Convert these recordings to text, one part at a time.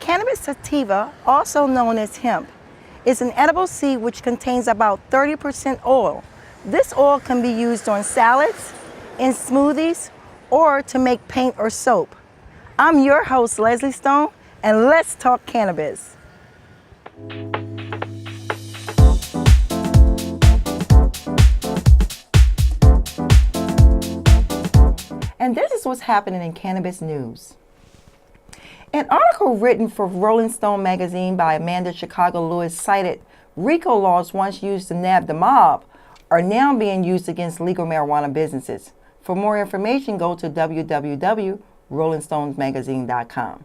Cannabis sativa, also known as hemp, is an edible seed which contains about 30% oil. This oil can be used on salads, in smoothies, or to make paint or soap. I'm your host, Leslie Stone, and let's talk cannabis. And this is what's happening in cannabis news. An article written for Rolling Stone magazine by Amanda Chicago Lewis cited RICO laws once used to nab the mob are now being used against legal marijuana businesses. For more information, go to www.rollingstonesmagazine.com.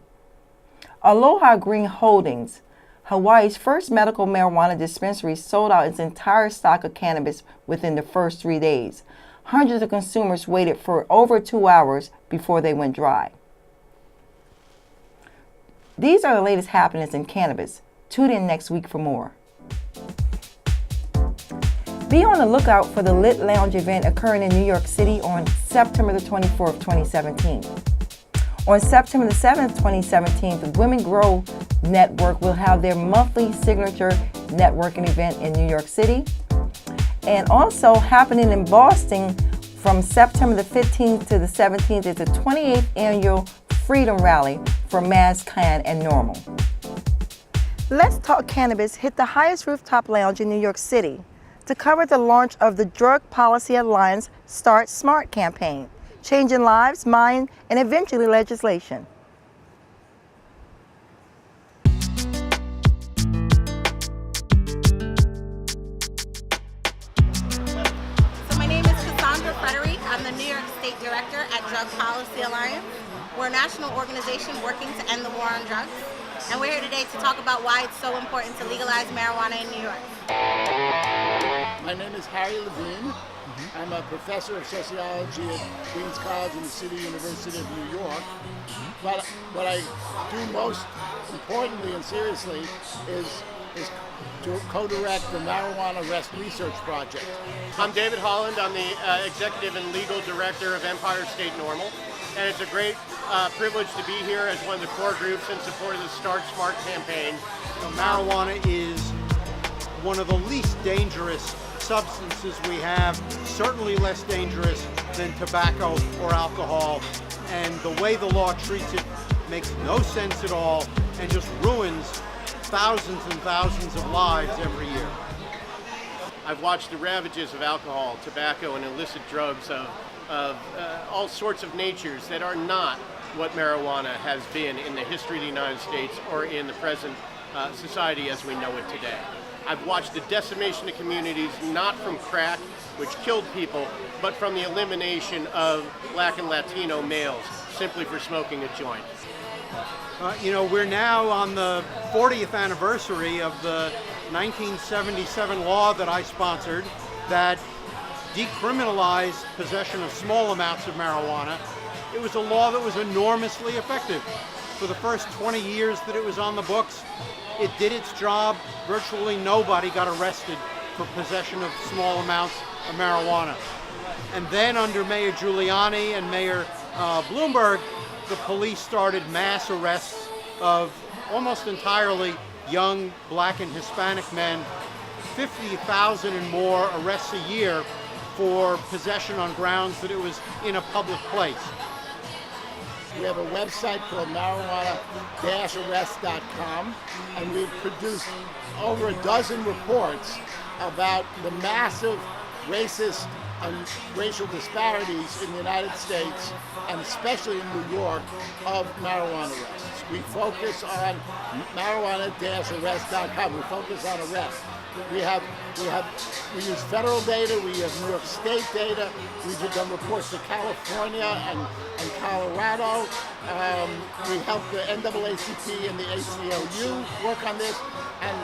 Aloha Green Holdings, Hawaii's first medical marijuana dispensary, sold out its entire stock of cannabis within the first 3 days. Hundreds of consumers waited for over 2 hours before they went dry. These are the latest happenings in cannabis. Tune in next week for more. Be on the lookout for the Lit Lounge event occurring in New York City on September the 24th, 2017. On September the 7th, 2017, the Women Grow Network will have their monthly signature networking event in New York City. And also happening in Boston from September the 15th to the 17th is the 28th annual Freedom Rally for Maz Khan and Normal. Let's Talk Cannabis hit the highest rooftop lounge in New York City to cover the launch of the Drug Policy Alliance Start Smart campaign, changing lives, mind, and eventually legislation. I'm the New York State Director at Drug Policy Alliance. We're a national organization working to end the war on drugs. And we're here today to talk about why it's so important to legalize marijuana in New York. My name is Harry Levine. I'm a professor of sociology at Queens College in the City University of New York. But what I do most importantly and seriously is to co-direct the Marijuana Arrest Research Project. I'm David Holland. I'm the Executive and Legal Director of Empire State Normal. And it's a great privilege to be here as one of the core groups in support of the Start Smart campaign. Marijuana is one of the least dangerous substances we have, certainly less dangerous than tobacco or alcohol. And the way the law treats it makes no sense at all and just ruins thousands and thousands of lives every year. I've watched the ravages of alcohol, tobacco, and illicit drugs of all sorts of natures that are not what marijuana has been in the history of the United States or in the present society as we know it today. I've watched the decimation of communities, not from crack, which killed people, but from the elimination of Black and Latino males simply for smoking a joint. We're now on the 40th anniversary of the 1977 law that I sponsored that decriminalized possession of small amounts of marijuana. It was a law that was enormously effective. For the first 20 years that it was on the books, it did its job. Virtually nobody got arrested for possession of small amounts of marijuana. And then under Mayor Giuliani and Mayor Bloomberg, the police started mass arrests of almost entirely young Black and Hispanic men, 50,000 and more arrests a year for possession on grounds that it was in a public place. We have a website called marijuana-arrest.com, and we've produced over a dozen reports about the massive racist and racial disparities in the United States, and especially in New York, of marijuana arrests. We focus on marijuana-arrest.com. We focus on arrests. We use federal data, we have New York State data, we've done reports to California and Colorado. We help the NAACP and the ACLU work on this, and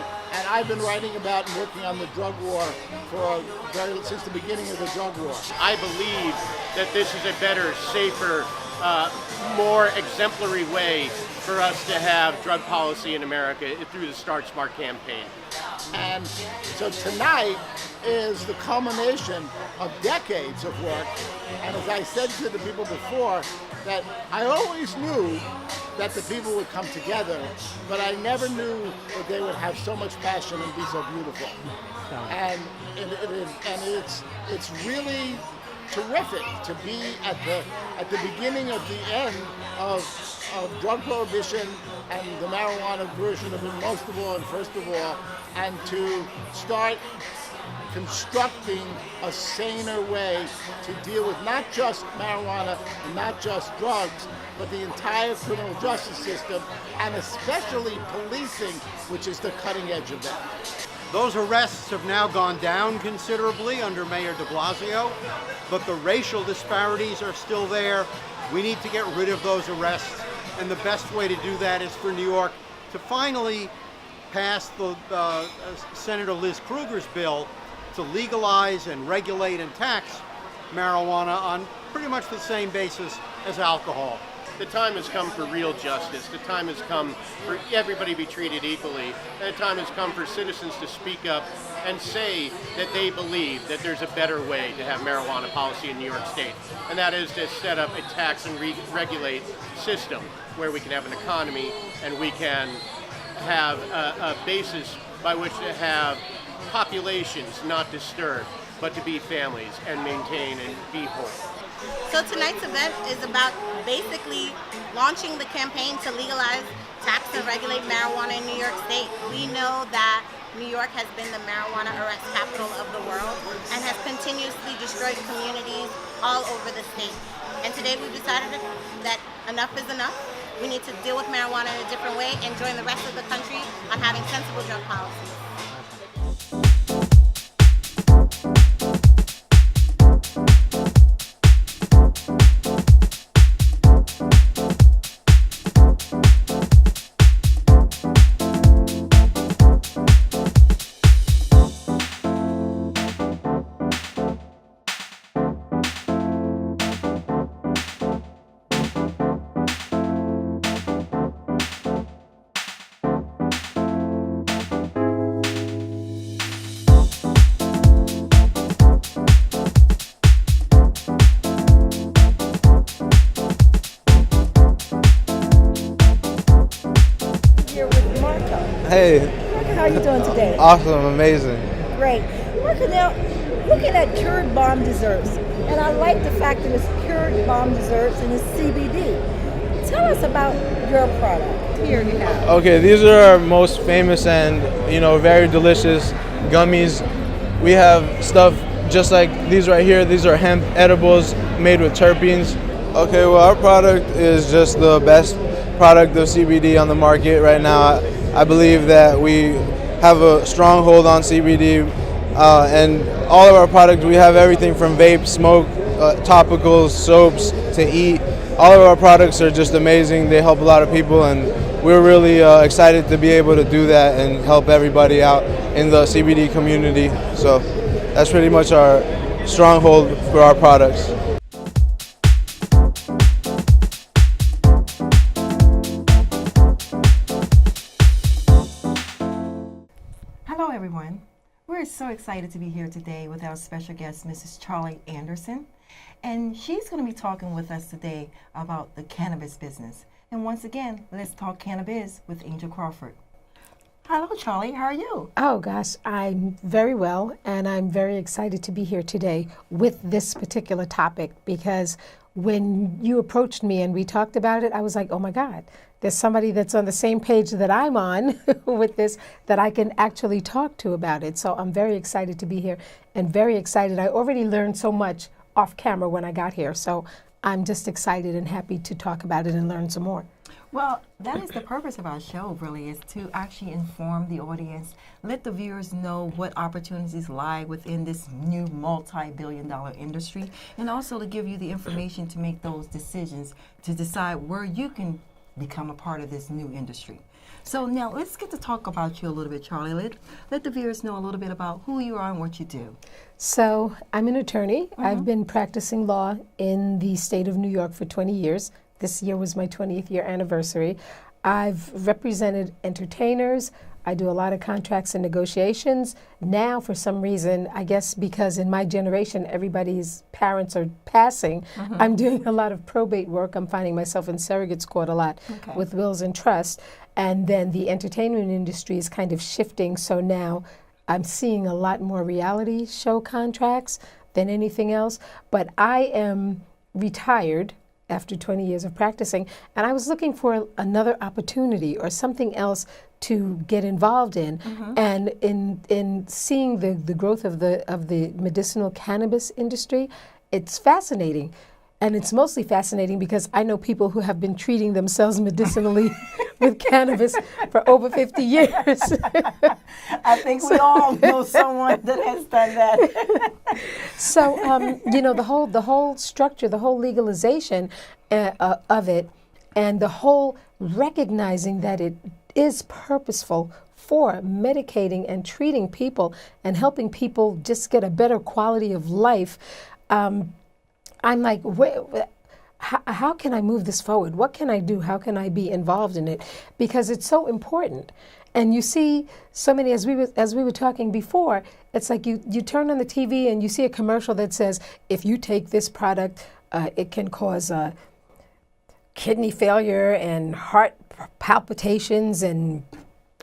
I've been writing about and working on the drug war since the beginning of the drug war. I believe that this is a better, safer, more exemplary way for us to have drug policy in America through the Start Smart campaign. And so tonight is the culmination of decades of work. And as I said to the people before, that I always knew that the people would come together, but I never knew that they would have so much passion and be so beautiful. And it's really terrific to be at the beginning of the end of drug prohibition and the marijuana version of it, most of all and first of all, and to start constructing a saner way to deal with not just marijuana and not just drugs, but the entire criminal justice system, and especially policing, which is the cutting edge of that. Those arrests have now gone down considerably under Mayor de Blasio, but the racial disparities are still there. We need to get rid of those arrests, and the best way to do that is for New York to finally pass the Senator Liz Krueger's bill to legalize and regulate and tax marijuana on pretty much the same basis as alcohol. The time has come for real justice. The time has come for everybody to be treated equally. And the time has come for citizens to speak up and say that they believe that there's a better way to have marijuana policy in New York State. And that is to set up a tax and regulate system where we can have an economy and we can have a basis by which to have populations not disturbed, but to be families and maintain and be whole. So tonight's event is about basically launching the campaign to legalize, tax, and regulate marijuana in New York State. We know that New York has been the marijuana arrest capital of the world and has continuously destroyed communities all over the state. And today we've decided that enough is enough. We need to deal with marijuana in a different way and join the rest of the country on having sensible drug policies. Hey. Marka, how are you doing today? Awesome, amazing. Great. Marka, now, looking at cured bomb desserts, and I like the fact that it's cured bomb desserts and it's CBD. Tell us about your product. Here you have. Okay, these are our most famous and, very delicious gummies. We have stuff just like these right here. These are hemp edibles made with terpenes. Okay, well, our product is just the best product of CBD on the market right now. I believe that we have a strong hold on CBD, and all of our products, we have everything from vape, smoke, topicals, soaps to eat. All of our products are just amazing. They help a lot of people, and we're really excited to be able to do that and help everybody out in the CBD community. So that's pretty much our stronghold for our products. Hello, everyone. We're so excited to be here today with our special guest, Mrs. Charlie Anderson. And she's going to be talking with us today about the cannabis business. And once again, let's talk Cannabiz with Angel Crawford. Hello, Charlie. How are you? Oh, gosh, I'm very well, and I'm very excited to be here today with this particular topic, because when you approached me and we talked about it, I was like, oh, my God, there's somebody that's on the same page that I'm on with this that I can actually talk to about it. So I'm very excited to be here and very excited. I already learned so much off camera when I got here, so I'm just excited and happy to talk about it and learn some more. Well, that is the purpose of our show, really, is to actually inform the audience, let the viewers know what opportunities lie within this new multi-billion-dollar industry, and also to give you the information to make those decisions, to decide where you can become a part of this new industry. So now let's get to talk about you a little bit, Charlie. Let the viewers know a little bit about who you are and what you do. So I'm an attorney. I've been practicing law in the state of New York for 20 years. This year was my 20th year anniversary. I've represented entertainers. I do a lot of contracts and negotiations. Now, for some reason, I guess because in my generation, everybody's parents are passing, I'm doing a lot of probate work. I'm finding myself in surrogate's court a lot with wills and trusts. And then the entertainment industry is kind of shifting. So now I'm seeing a lot more reality show contracts than anything else. But I am retired after 20 years of practicing, and I was looking for another opportunity or something else to get involved in. And in seeing the growth of the medicinal cannabis industry, it's fascinating. And it's mostly fascinating because I know people who have been treating themselves medicinally with cannabis for over 50 years. I think we all know someone that has done that. So, the whole structure, the whole legalization of it, and the whole recognizing that it is purposeful for medicating and treating people and helping people just get a better quality of life. I'm like, how can I move this forward? What can I do? How can I be involved in it? Because it's so important. And you see so many, as we were talking before, it's like you turn on the TV and you see a commercial that says, if you take this product, it can cause kidney failure and heart palpitations and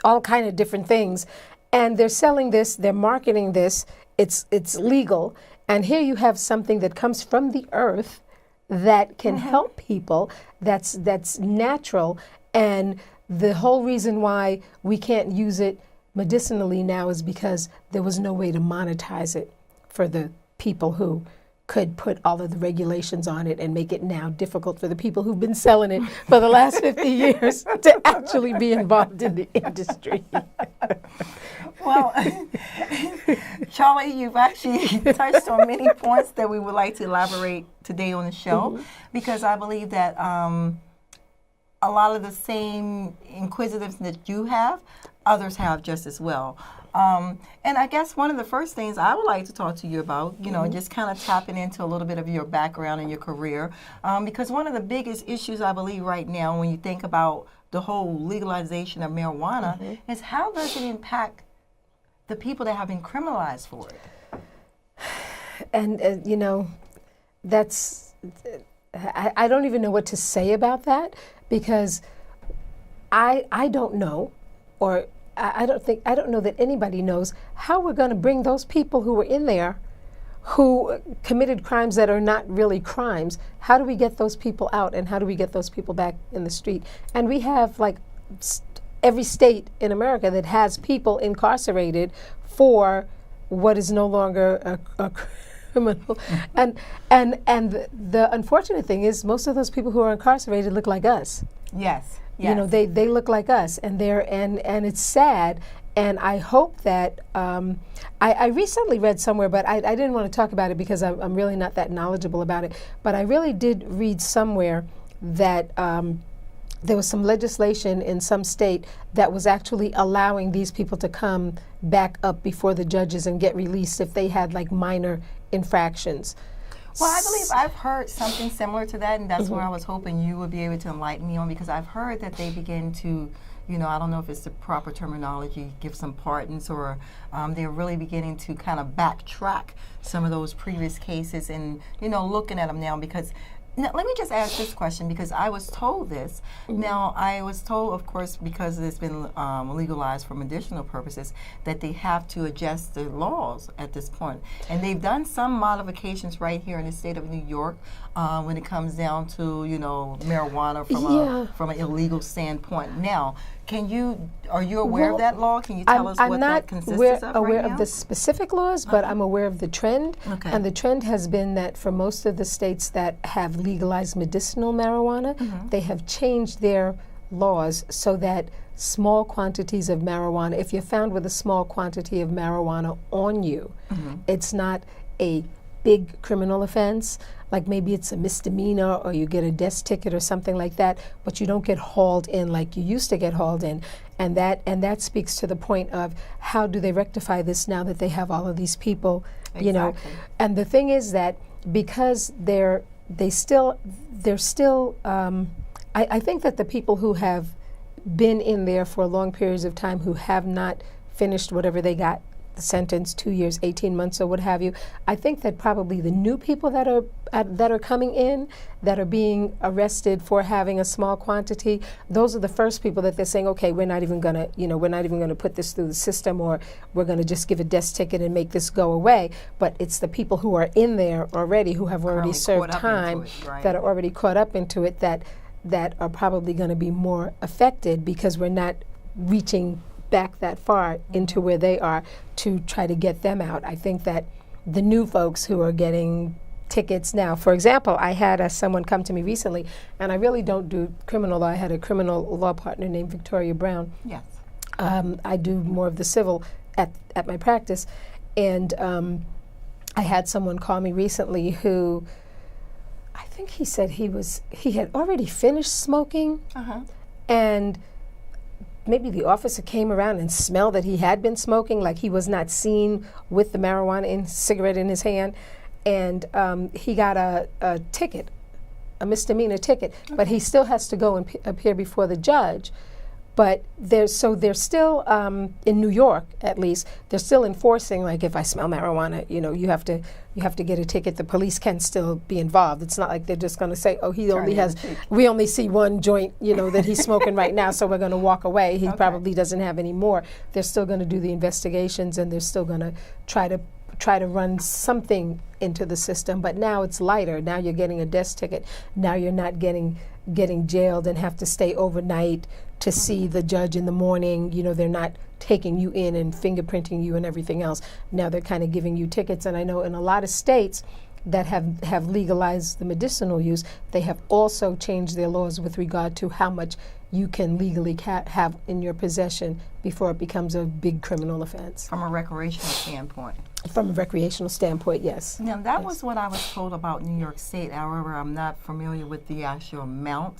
all kind of different things. And they're selling this, they're marketing this, it's legal. And here you have something that comes from the earth that can help people, that's natural. And the whole reason why we can't use it medicinally now is because there was no way to monetize it for the people who could put all of the regulations on it and make it now difficult for the people who've been selling it for the last 50 years to actually be involved in the industry. Well, Charlie, you've actually touched on many points that we would like to elaborate today on the show, because I believe that a lot of the same inquisitiveness that you have, others have just as well. And I guess one of the first things I would like to talk to you about, just kind of tapping into a little bit of your background and your career, because one of the biggest issues I believe right now when you think about the whole legalization of marijuana is how does it impact the people that have been criminalized for it? And, that's, I don't even know what to say about that, because I don't know, or I don't know that anybody knows how we're going to bring those people who were in there who committed crimes that are not really crimes. How do we get those people out, and how do we get those people back in the street? And we have like every state in America that has people incarcerated for what is no longer a criminal. And the unfortunate thing is most of those people who are incarcerated look like us. Yes. They look like us, and and it's sad. And I hope that I recently read somewhere, but I didn't want to talk about it because I'm really not that knowledgeable about it. But I really did read somewhere that there was some legislation in some state that was actually allowing these people to come back up before the judges and get released if they had like minor infractions. Well, I believe I've heard something similar to that, and that's where I was hoping you would be able to enlighten me on, because I've heard that they begin to, I don't know if it's the proper terminology, give some pardons, or they're really beginning to kind of backtrack some of those previous cases and, looking at them now, because now, let me just ask this question, because I was told this. Now, I was told, of course, because it's been legalized for medicinal purposes, that they have to adjust the laws at this point. And they've done some modifications right here in the state of New York when it comes down to, marijuana from an illegal standpoint. Now, are you aware of that law? Can you tell us what that consists of right now? I'm not aware of the specific laws, but I'm aware of the trend. Okay. And the trend has been that for most of the states that have legalized medicinal marijuana, they have changed their laws so that small quantities of marijuana, if you're found with a small quantity of marijuana on you, it's not a big criminal offense. Like maybe it's a misdemeanor or you get a death ticket or something like that, but you don't get hauled in like you used to get hauled in. And that speaks to the point of how do they rectify this now that they have all of these people, And the thing is that because they're still I think that the people who have been in there for long periods of time who have not finished whatever they got the sentence, 2 years, 18 months, or what have you. I think that probably the new people that are coming in, that are being arrested for having a small quantity, those are the first people that they're saying, okay, we're not even gonna put this through the system, or we're gonna just give a desk ticket and make this go away. But it's the people who are in there already, who have already served time, that are already caught up into it, that are probably going to be more affected, because we're not reaching back that far into where they are to try to get them out. I think that the new folks who are getting tickets now, for example, I had someone come to me recently, and I really don't do criminal law. I had a criminal law partner named Victoria Brown. Yes. I do more of the civil at my practice, and I had someone call me recently who, I think he said he had already finished smoking, and maybe the officer came around and smelled that he had been smoking, like he was not seen with the marijuana cigarette in his hand, and he got a ticket, a misdemeanor ticket, but he still has to go and appear before the judge. But they're still in New York, at least, they're still enforcing, like, if I smell marijuana, you have to get a ticket. The police can still be involved. It's not like they're just going to say, oh, we only see one joint, that he's smoking right now, so we're going to walk away. He probably doesn't have any more. They're still going to do the investigations, and they're still going to try to run something into the system. But now it's lighter. Now you're getting a desk ticket. Now you're not getting jailed and have to stay overnight to see the judge in the morning. They're not taking you in and fingerprinting you and everything else. Now they're kind of giving you tickets. And I know in a lot of states that have legalized the medicinal use, they have also changed their laws with regard to how much you can legally have in your possession before it becomes a big criminal offense. From a recreational standpoint. From a recreational standpoint, yes. Now, that was what I was told about New York State. However, I'm not familiar with the actual amount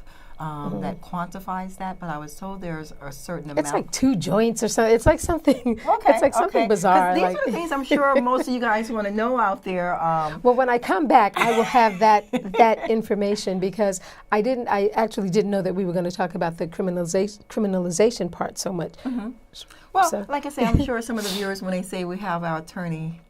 that quantifies that, but I was told there's a certain amount. It's like 2 joints or something. It's like something. It's like something bizarre. These are the things I'm sure most of you guys want to know out there. Well, when I come back, I will have that information, because I actually didn't know that we were going to talk about the criminalization part so much. Well, like I say, I'm sure some of the viewers, when they say we have our attorney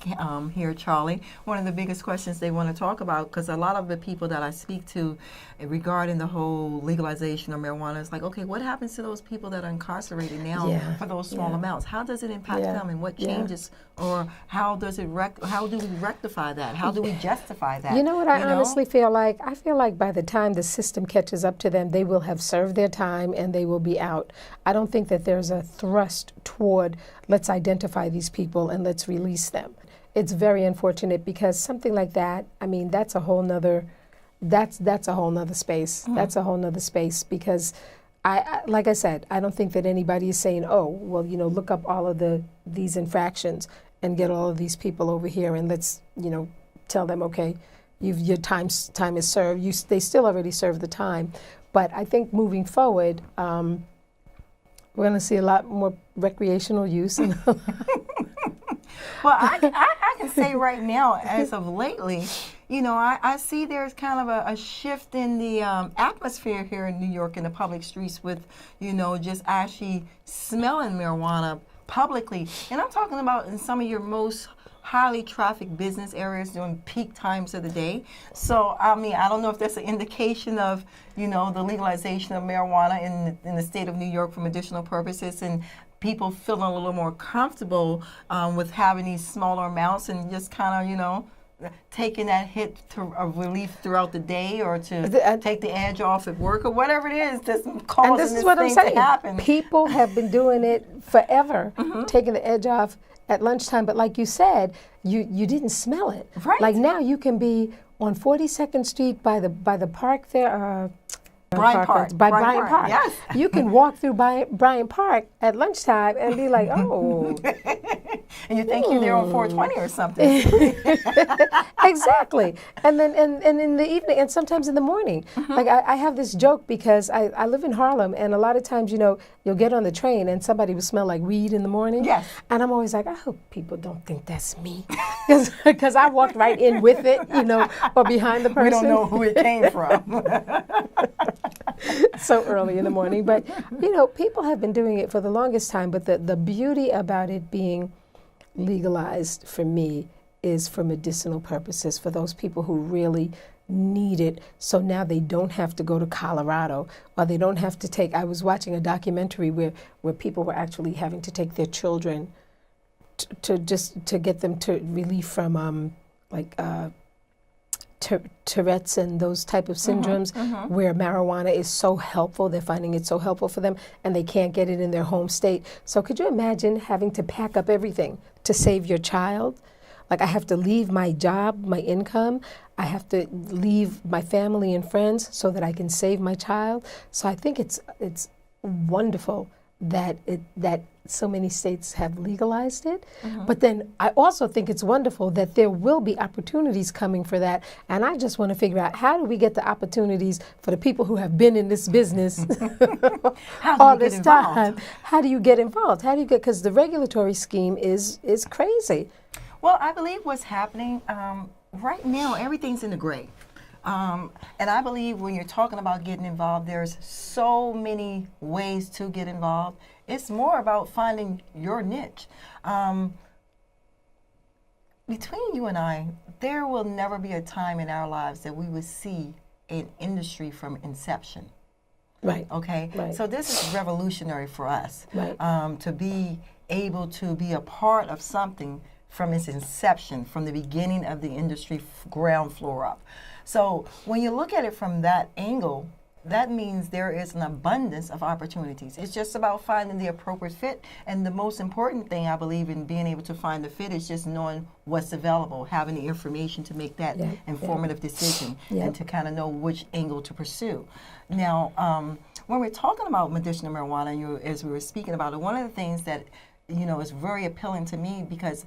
here, Charlie, one of the biggest questions they want to talk about, because a lot of the people that I speak to regarding the whole legalization of marijuana is like, okay, what happens to those people that are incarcerated now for those small amounts? How does it impact them, and what changes, or how do we rectify that? How do we justify that? You know what I honestly feel like? I feel like by the time the system catches up to them, they will have served their time and they will be out. I don't think that there's a thrust toward, let's identify these people and let's release them. It's very unfortunate, because something like that, I mean, that's a whole nother space. That's a whole nother space, because I like I said, I don't think that anybody is saying, oh, well, look up all of these infractions and get all of these people over here and let's, tell them, okay, your time is served. They still already served the time. But I think moving forward, we're going to see a lot more recreational use. Well, I can say right now, as of lately, I see there's kind of a shift in the atmosphere here in New York in the public streets with, just actually smelling marijuana publicly. And I'm talking about in some of your most highly trafficked business areas during peak times of the day. So, I mean, I don't know if that's an indication of, the legalization of marijuana in the state of New York for medicinal purposes, and people feeling a little more comfortable with having these smaller amounts and just kind of, taking that hit of relief throughout the day, or to take the edge off at work, or whatever it is that's causing this thing to happen. People have been doing it forever, taking the edge off at lunchtime. But like you said, you didn't smell it. Right. Like now you can be on 42nd Street by the park there. Bryant Park. Bryant Park. Yes. You can walk through Bryant Park at lunchtime and be like, oh. And you think you're there on 420 or something. Exactly. And then and in the evening, and sometimes in the morning. Like I have this joke, because I live in Harlem, and a lot of times, you'll get on the train and somebody will smell like weed in the morning. Yes. And I'm always like, I hope people don't think that's me. Because I walked right in with it, or behind the person. We don't know who it came from. so early in the morning. But, people have been doing it for the longest time. But the beauty about it being legalized for me is for medicinal purposes, for those people who really need it. So now they don't have to go to Colorado, or they don't have to take, I was watching a documentary where people were actually having to take their children to get them to relief from Tourette's and those type of syndromes, where marijuana is so helpful. They're finding it so helpful for them, and they can't get it in their home state. So could you imagine having to pack up everything to save your child? Like, I have to leave my job, my income. I have to leave my family and friends so that I can save my child. So I think it's wonderful that so many states have legalized it. But then I also think it's wonderful that there will be opportunities coming for that. And I just want to figure out, how do we get the opportunities for the people who have been in this business all this time? How do you get involved? How do you get, because the regulatory scheme is crazy. Well, I believe what's happening right now, everything's in the gray. And I believe when you're talking about getting involved, there's so many ways to get involved. It's more about finding your niche. Between you and I, there will never be a time in our lives that we would see an industry from inception. Right. Okay? Right. So this is revolutionary for us. Right. To be able to be a part of something from its inception, from the beginning of the industry, ground floor up. So when you look at it from that angle, that means there is an abundance of opportunities. It's just about finding the appropriate fit. And the most important thing, I believe, in being able to find the fit is just knowing what's available, having the information to make that informative decision, and to kind of know which angle to pursue. Now, when we're talking about medicinal marijuana, as we were speaking about it, one of the things that is very appealing to me, because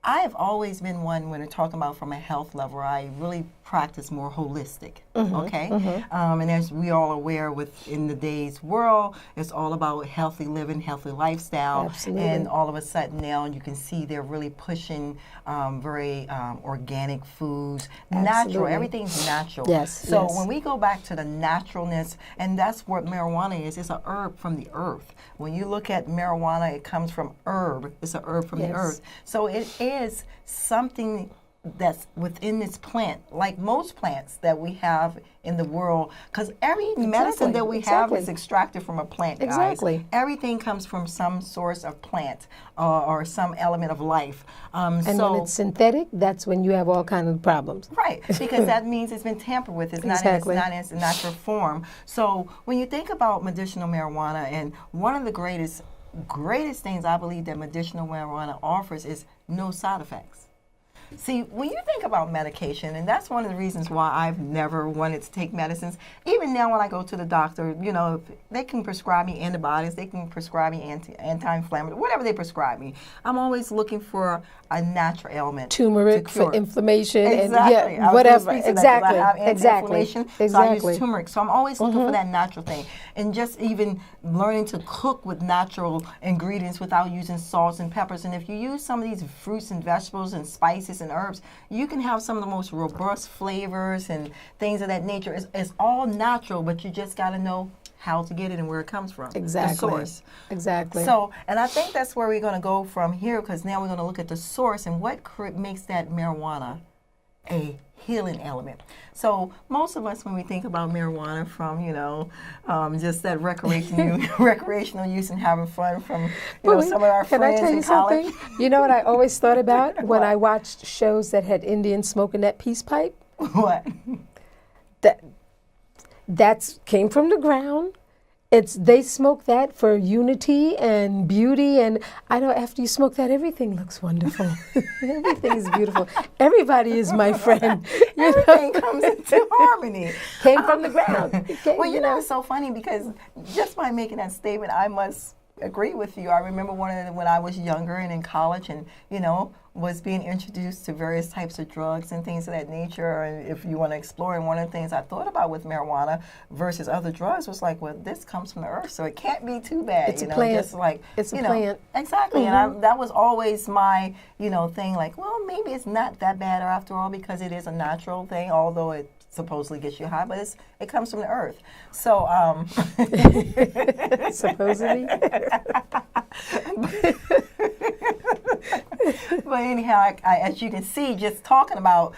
I have always been one, when we're talking about from a health level, I really practice more holistic, okay? And as we all are aware, within the day's world, it's all about healthy living, healthy lifestyle. Absolutely. And all of a sudden now you can see they're really pushing very organic foods, natural, everything's natural. Yes. So when we go back to the naturalness, and that's what marijuana is, it's a herb from the earth. When you look at marijuana, it comes from herb. It's a herb from the earth. So it is something that's within this plant, like most plants that we have in the world, because every medicine that we have is extracted from a plant, guys. Exactly. Everything comes from some source of plant or some element of life. And when it's synthetic, that's when you have all kinds of problems. Right, because that means it's been tampered with. It's not in its natural form. So when you think about medicinal marijuana, and one of the greatest things I believe that medicinal marijuana offers is no side effects. See, when you think about medication, and that's one of the reasons why I've never wanted to take medicines. Even now when I go to the doctor, they can prescribe me antibiotics, they can prescribe me anti-inflammatory, whatever they prescribe me. I'm always looking for a natural ailment. Turmeric for inflammation. Exactly. And whatever. Exactly. I have Exactly. So I use turmeric. So I'm always looking for that natural thing. And just even learning to cook with natural ingredients without using salts and peppers. And if you use some of these fruits and vegetables and spices and herbs, you can have some of the most robust flavors and things of that nature. It's all natural, but you just got to know how to get it and where it comes from. Exactly. The source. Exactly. So, and I think that's where we're going to go from here, because now we're going to look at the source and what makes that marijuana a healing element. So most of us, when we think about marijuana from, just that recreational use and having fun from, some of our friends in college. Can I tell you something? You know what I always thought about when I watched shows that had Indians smoking that peace pipe? What? That came from the ground. They smoke that for unity and beauty, and I know after you smoke that, everything looks wonderful. Everything is beautiful. Everybody is my friend. Everything comes into harmony. Came from the ground. Well, it's so funny, because just by making that statement, I must agree with you. I remember when I was younger and in college, and was being introduced to various types of drugs and things of that nature. And if you want to explore, and one of the things I thought about with marijuana versus other drugs was like, well, this comes from the earth, so it can't be too bad. It's a plant. Just like it's a plant. Exactly. And that was always my thing. Like, well, maybe it's not that bad after all, because it is a natural thing, although it supposedly gets you high, but it comes from the earth. So, Supposedly. but anyhow, as you can see, just talking about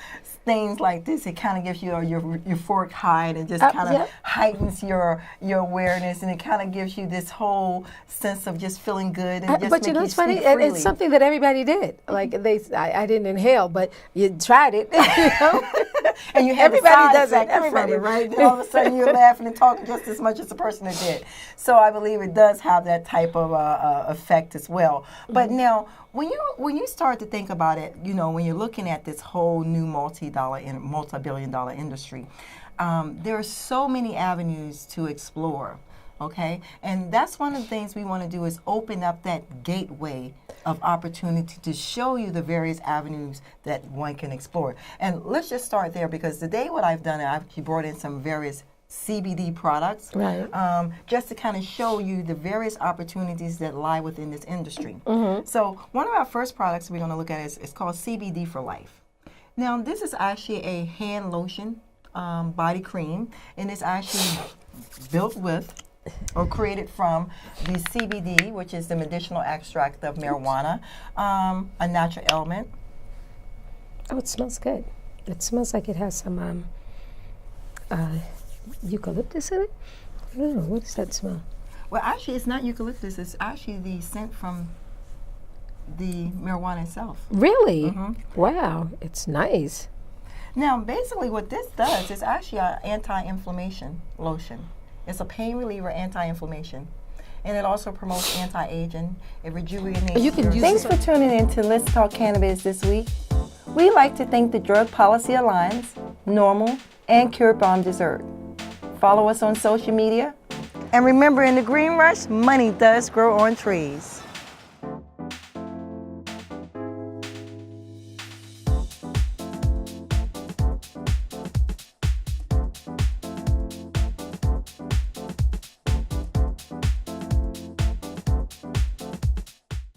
things like this, it kind of gives you your euphoric high, and it just kind of Yep. heightens your awareness, and it kind of gives you this whole sense of just feeling good and just But you know, make it's you funny. speak freely. It's something that everybody did. Like I didn't inhale, but you tried it. You know? And you have Everybody the side does it. effect from Everybody. it, right? Then all of a sudden you're laughing and talking just as much as the person that did. So I believe it does have that type of effect as well. But now, when you start to think about it, you know, when you're looking at this whole new multi-billion-dollar industry, there are so many avenues to explore. Okay, and that's one of the things we want to do is open up that gateway of opportunity to show you the various avenues that one can explore. And let's just start there, because today what I've done, I've actually brought in some various CBD products, Right. just to kind of show you the various opportunities that lie within this industry. So one of our first products we're going to look at is called CBD for Life. Now this is actually a hand lotion body cream, and it's actually built with or created from the CBD, which is the medicinal extract of marijuana, a natural element. Oh, it smells good. It smells like it has some eucalyptus in it. I don't know. What does that smell? Well, actually, it's not eucalyptus. It's actually the scent from the marijuana itself. Really? Wow, it's nice. Now, basically what this does is actually an anti-inflammation lotion. It's a pain reliever, anti-inflammation. And it also promotes anti-aging. It rejuvenates. You can use Thanks it. for tuning in to Let's Talk Cannabis this week. We'd like to thank the Drug Policy Alliance, Normal, and Cure Bomb Dessert. Follow us on social media. And remember, in the green rush, money does grow on trees.